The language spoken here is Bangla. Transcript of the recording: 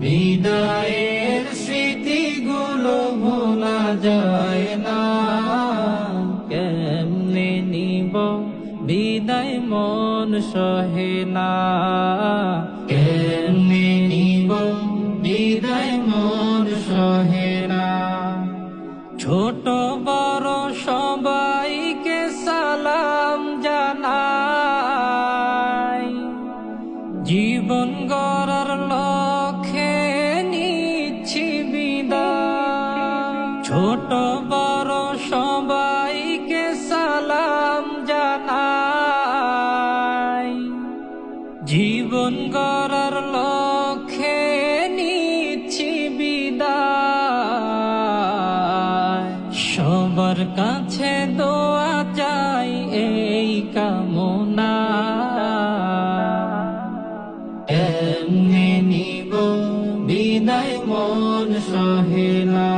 বিদায়ের স্মৃতিগুলো ভোলা যায় না। কেমনে নিব বিদায় মন সহে না। কেমনে নিব বিদায় মন সহে না। ছোট বড় সবাইকে সালাম জানাই, জীবন গড়ার লক্ষ্যে নিচ্ছি বিদায়। ছোট বড় সবাইকে সালাম জানাই, জীবন গড়ার লক্ষ্যে নিচ্ছি বিদায়। সবার কাছে দোয়া চাই এই কামনা, এমনি নিব বিদায় মন সহে না।